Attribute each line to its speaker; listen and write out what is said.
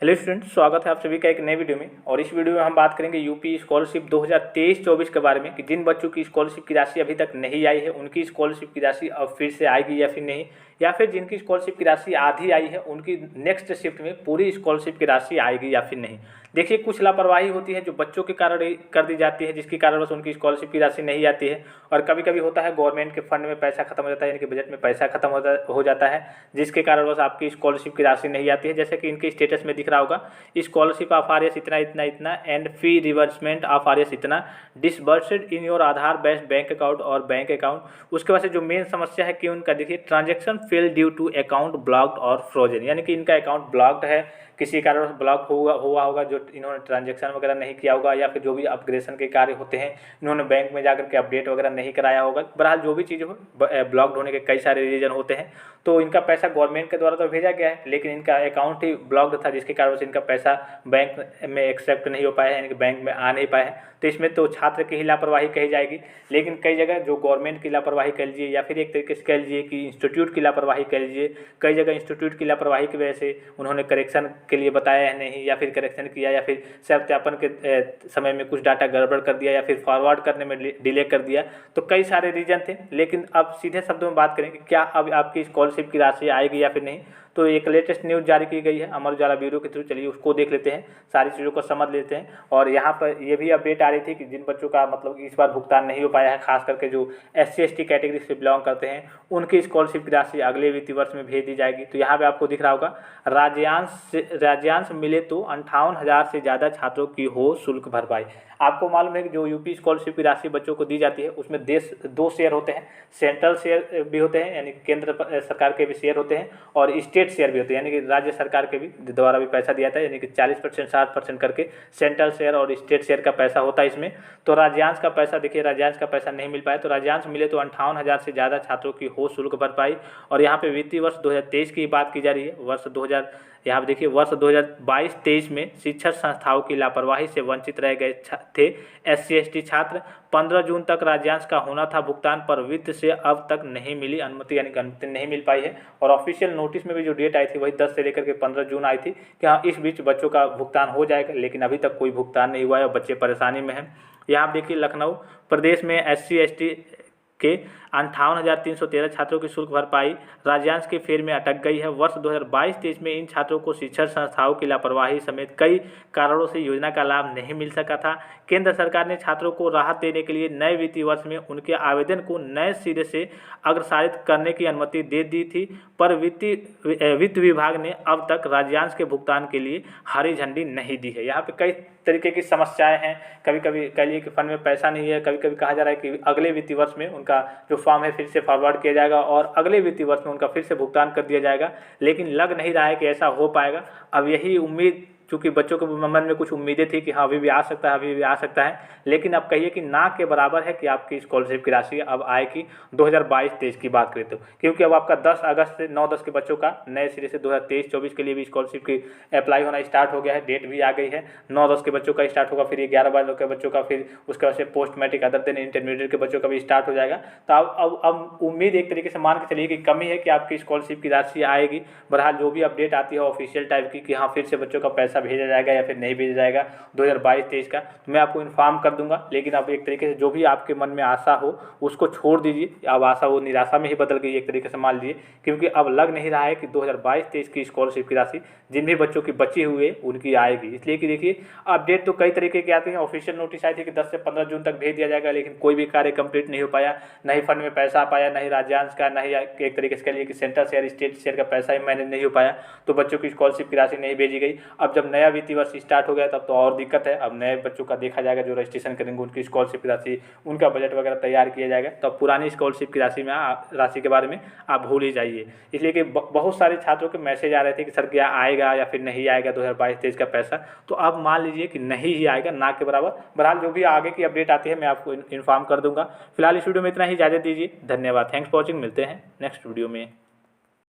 Speaker 1: Hello students, स्वागत है आप सभी का एक नए वीडियो में। और इस वीडियो में हम बात करेंगे यूपी स्कॉलरशिप 2023-24 के बारे में कि जिन बच्चों की स्कॉलरशिप की राशि अभी तक नहीं आई है उनकी स्कॉलरशिप की राशि अब फिर से आएगी या फिर नहीं, या फिर जिनकी स्कॉलरशिप की राशि आधी आई है उनकी नेक्स्ट शिफ्ट में पूरी स्कॉलरशिप की राशि आएगी या फिर नहीं। देखिए, कुछ लापरवाही होती है जो बच्चों के कारण कर दी जाती है, जिसके कारण बस उनकी स्कॉलरशिप की राशि नहीं आती है। और कभी कभी होता है गवर्नमेंट के फंड में पैसा खत्म हो जाता है, यानी कि बजट में पैसा खत्म हो जाता है, जिसके कारण बस आपकी स्कॉलरशिप की राशि नहीं आती है। जैसे कि इनके स्टेटस में दिख रहा होगा, स्कॉलरशिप ऑफ आर एस इतना इतना इतना and fee reimbursement of R S इतना disbursed in your Aadhaar based bank account और बैंक अकाउंट। उसके बाद से जो मेन समस्या है कि उनका देखिए transaction fail due to account blocked और फ्रोजन, यानी कि इनका अकाउंट ब्लॉक्ड है, किसी कारण ब्लॉक हुआ होगा, जो इन्होंने ट्रांजेक्शन वगैरह नहीं किया होगा, या फिर जो भी अपग्रेडेशन के कार्य होते हैं इन्होंने बैंक में जाकर के अपडेट वगैरह नहीं कराया होगा। बहरहाल जो भी चीज़ हो, ब्लॉक्ड होने के कई सारे रीजन होते हैं। तो इनका पैसा गवर्नमेंट के द्वारा तो भेजा गया है, लेकिन इनका अकाउंट ही ब्लॉक्ड था, जिसके कारण से इनका पैसा बैंक में एक्सेप्ट नहीं हो पाया है, यानी कि बैंक में आ नहीं पाया है। तो इसमें तो छात्र की ही लापरवाही कही जाएगी, लेकिन कई जगह जो गवर्नमेंट की लापरवाही कह लीजिए, या फिर एक तरीके से कह लीजिए कि इंस्टीट्यूट की लापरवाही कह लीजिए। कई जगह इंस्टीट्यूट की लापरवाही की वजह से उन्होंने करेक्शन के लिए बताया है नहीं, या फिर करेक्शन किया, या फिर सत्यापन के समय में कुछ डाटा गड़बड़ कर दिया, या फिर फॉरवर्ड करने में डिले कर दिया। तो कई सारे रीजन थे। लेकिन अब सीधे शब्दों में बात करें कि क्या अब आपकी स्कॉलरशिप की राशि आएगी या फिर नहीं, तो एक लेटेस्ट न्यूज़ जारी की गई है अमर उजाला ब्यूरो के थ्रू। चलिए उसको देख लेते हैं, सारी चीज़ों को समझ लेते हैं। और यहाँ पर ये भी अपडेट आ रही थी कि जिन बच्चों का मतलब इस बार भुगतान नहीं हो पाया है, खास करके जो SC/ST कैटेगरी से बिलोंग करते हैं, उनकी स्कॉलरशिप की राशि अगले वित्तीय वर्ष में भेज दी जाएगी। तो यहाँ पे आपको दिख रहा होगा, राज्यांश मिले तो 58,000 से ज़्यादा छात्रों की हो शुल्क भरपाई। आपको मालूम है कि जो यूपी स्कॉलरशिप की राशि बच्चों को दी जाती है उसमें दो शेयर होते हैं, सेंट्रल शेयर भी होते हैं, यानी केंद्र सरकार के भी शेयर होते हैं, और स्टेट शेयर भी होते हैं, यानी कि राज्य सरकार के भी द्वारा भी पैसा दिया जाता है, यानी कि 40% 60% करके सेंट्रल शेयर और स्टेट शेयर का पैसा होता है इसमें। तो राज्यांश का पैसा देखिए, राज्यांश का पैसा नहीं मिल पाया, तो राज्यांश मिले तो 58,000 से ज़्यादा छात्रों की हो शुल्क भरपाई। और यहाँ पे वित्तीय वर्ष 2023 की बात की जा रही है। यहाँ पर देखिए, वर्ष 2022-23 में शिक्षण संस्थाओं की लापरवाही से वंचित रह गए थे SC/ST छात्र। 15 जून तक राज्यांश का होना था भुगतान, पर वित्त से अब तक नहीं मिली अनुमति, यानी कि अनुमति नहीं मिल पाई है। और ऑफिशियल नोटिस में भी जो डेट आई थी वही 10 से लेकर के 15 जून आई थी कि हाँ, इस बीच बच्चों का भुगतान हो जाएगा, लेकिन अभी तक कोई भुगतान नहीं हुआ है और बच्चे परेशानी में हैं। यहाँ आप देखिए, लखनऊ प्रदेश में SC/ST के 58,313 छात्रों की शुल्क भरपाई राज्यांश के फेर में अटक गई है। वर्ष 2022-23 में इन छात्रों को शिक्षण संस्थाओं की लापरवाही समेत कई कारणों से योजना का लाभ नहीं मिल सका था। केंद्र सरकार ने छात्रों को राहत देने के लिए नए वित्तीय वर्ष में उनके आवेदन को नए सिरे से अग्रसारित करने की अनुमति दे दी थी, पर वित्त विभाग ने अब तक राज्यांश के भुगतान के लिए हरी झंडी नहीं दी है। यहाँ पे कई तरीके की समस्याएं हैं। कभी कभी कह लिए कि फंड में पैसा नहीं है, कभी कभी कहा जा रहा है कि अगले वित्तीय वर्ष में उनका जो फॉर्म है फिर से फॉरवर्ड किया जाएगा और अगले वित्तीय वर्ष में उनका फिर से भुगतान कर दिया जाएगा, लेकिन लग नहीं रहा है कि ऐसा हो पाएगा। अब यही उम्मीद, चूँकि बच्चों के मन में कुछ उम्मीदें थी कि हाँ अभी भी आ सकता है, अभी भी आ सकता है, लेकिन अब कहिए कि ना के बराबर है कि आपकी स्कॉलरशिप की राशि अब आएगी 2022-23 की बात करें तो। क्योंकि अब आपका 10 अगस्त से 9-10 के बच्चों का नए सिरे से 2023-24 के लिए भी स्कॉलरशिप की अप्लाई होना स्टार्ट हो गया है, डेट भी आ गई है। 9-10 के बच्चों का स्टार्ट होगा, फिर 11-12 के बच्चों का, फिर उसके बाद से post matric other than intermediate के बच्चों का भी स्टार्ट हो जाएगा। तो अब उम्मीद एक तरीके से मान के चलिए कि कमी है कि आपकी स्कॉलरशिप की राशि आएगी। बहरहाल जो भी अपडेट आती है ऑफिशियल टाइप की कि हाँ फिर से बच्चों का पैसा भेजा जाएगा या फिर नहीं भेजा जाएगा 2022-23 का, तो मैं आपको इन्फॉर्म कर दूंगा। लेकिन अब एक तरीके से जो भी आपके मन में आशा हो उसको छोड़ दीजिए। अब आशा वो निराशा में ही बदल गई एक तरीके से मान लीजिए, क्योंकि अब लग नहीं रहा है कि 2022-23 की स्कॉलरशिप की राशि जिन भी बच्चों की बची हुई है उनकी आएगी। इसलिए कि देखिए, अपडेट तो कई तरीके के आते हैं। ऑफिशियल नोटिस आई थी कि 10 से 15 जून तक भेज दिया जाएगा, लेकिन कोई भी कार्य कंप्लीट नहीं हो पाया, न ही फंड में पैसा आ पाया, न ही राज्यांश का, न ही एक तरीके से कह लीजिए कि सेंट्रल शेयर स्टेट शेयर का पैसा ही मैनेज नहीं हो पाया, तो बच्चों की स्कॉलरशिप की राशि नहीं भेजी गई। अब जब नया वित्तीय वर्ष स्टार्ट हो गया तब तो और दिक्कत है। अब नए बच्चों का देखा जाएगा, जो रजिस्ट्रेशन करेंगे उनकी स्कॉलरशिप की राशि, उनका बजट वगैरह तैयार किया जाएगा। तो पुरानी स्कॉलरशिप की राशि के बारे में आप भूल ही जाइए। इसलिए कि बहुत सारे छात्रों के मैसेज आ रहे थे कि सर क्या आएगा या फिर नहीं आएगा 2022-23 का पैसा, तो अब मान लीजिए कि नहीं ही आएगा, ना के बराबर। बहरहाल जो भी आगे की अपडेट आती है मैं आपको इन्फॉर्म कर दूंगा। फिलहाल इस वीडियो में इतना ही, इजाजत दीजिए। धन्यवाद, थैंक्स फॉर वॉचिंग। मिलते हैं नेक्स्ट वीडियो में।